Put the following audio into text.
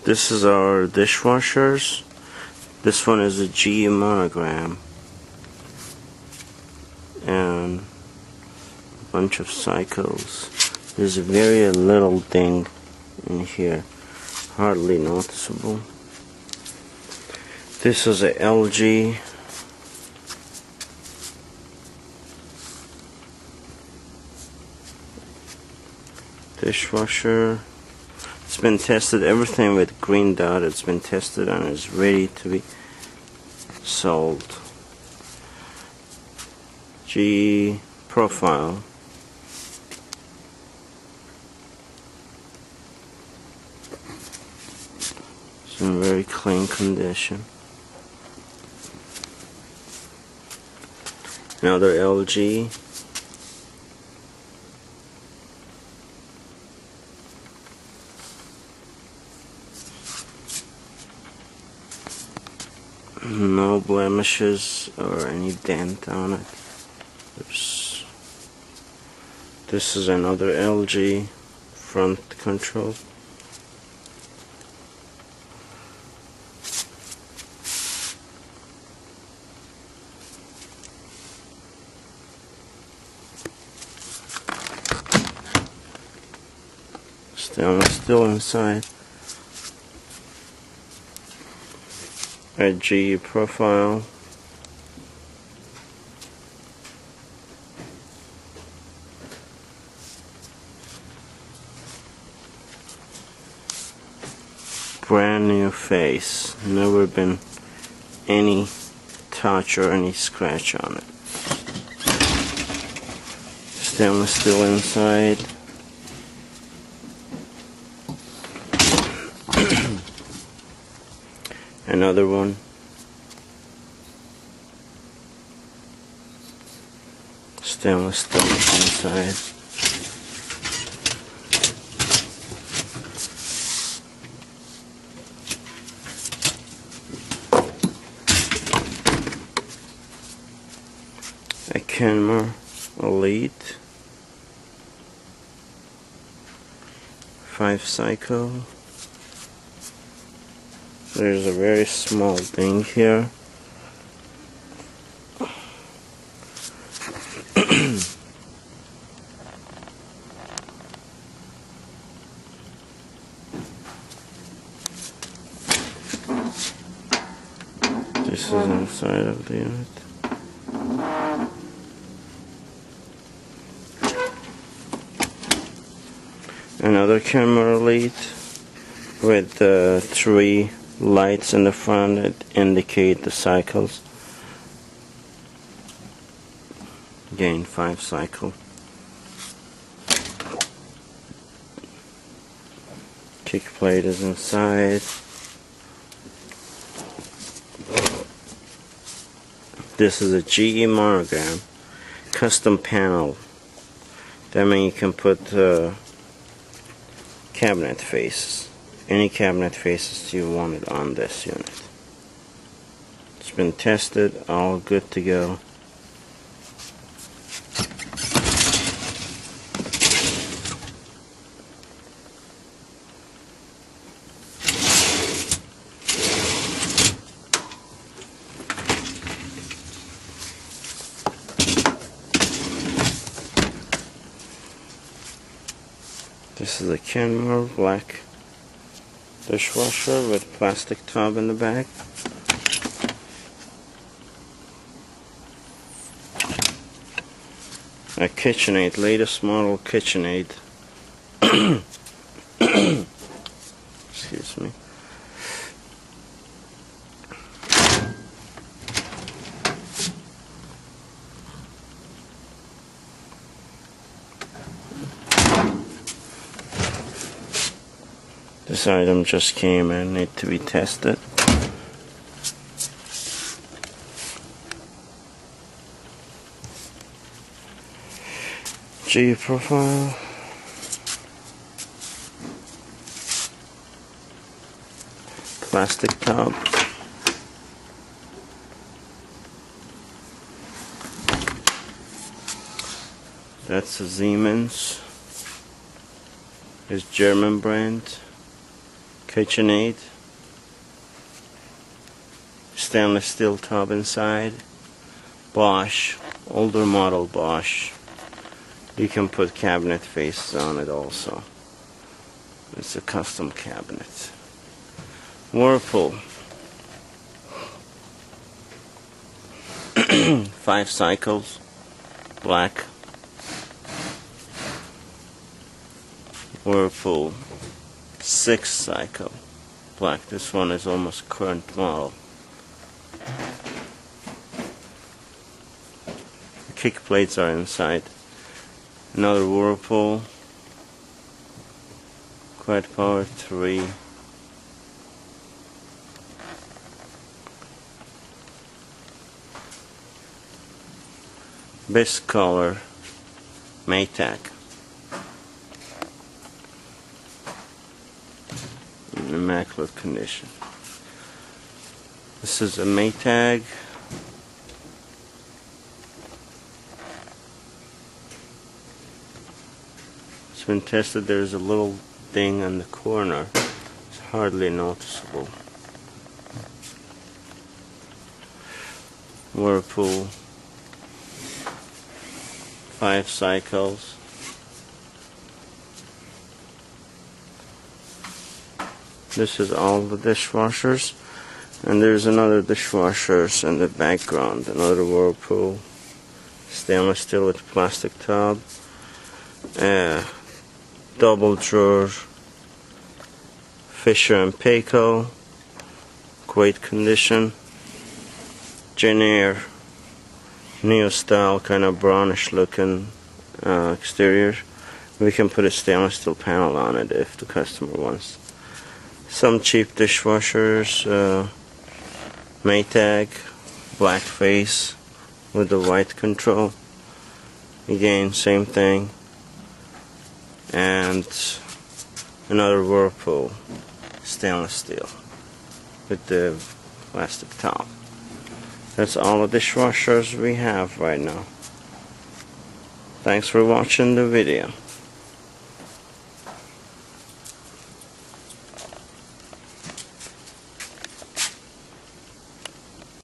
This is our dishwashers. This one is a G monogram and a bunch of cycles. There's a very little thing in here, hardly noticeable. This is a LG dishwasher. It's been tested, everything with green dot, it's been tested and is ready to be sold. G profile. It's in very clean condition. Another LG. No blemishes or any dent on it. This is another LG front control. Still inside. A G profile. Brand new face. Never been any touch or any scratch on it. Stainless steel inside. Another one. Stainless steel inside. A Kenmore Elite 5 cycle. There's a very small thing here. This is inside of the unit. Another camera Elite with 3 lights in the front that indicate the cycles. Again, 5 cycle. Kick plate is inside. This is a GE monogram custom panel. That means you can put cabinet faces. Any cabinet faces you wanted on this unit. It's been tested, all good to go. This is a Kenmore black dishwasher with plastic tub in the back. A KitchenAid, latest model KitchenAid. Excuse me. This item just came in, need to be tested. G profile. Plastic top. That's a Siemens. It's German brand. KitchenAid, stainless steel tub inside, Bosch, older model Bosch. You can put cabinet faces on it also. It's a custom cabinet. Whirlpool. 5 cycles, black. Whirlpool 6 cycle, black. This one is almost current model. The kick plates are inside. Another Whirlpool, Quiet Power 3. Best color, Maytag. In immaculate condition. This is a Maytag. It's been tested. There's a little thing on the corner. It's hardly noticeable. Whirlpool 5 cycles. This is all the dishwashers, and there's another dishwashers in the background. Another Whirlpool, stainless steel with plastic tub, double drawer, Fisher and Paykel, great condition, Jenner, neo style, kind of brownish looking exterior. We can put a stainless steel panel on it if the customer wants. Some cheap dishwashers, Maytag, black face with the white control. Again, same thing. And another Whirlpool, stainless steel with the plastic top. That's all the dishwashers we have right now. Thanks for watching the video.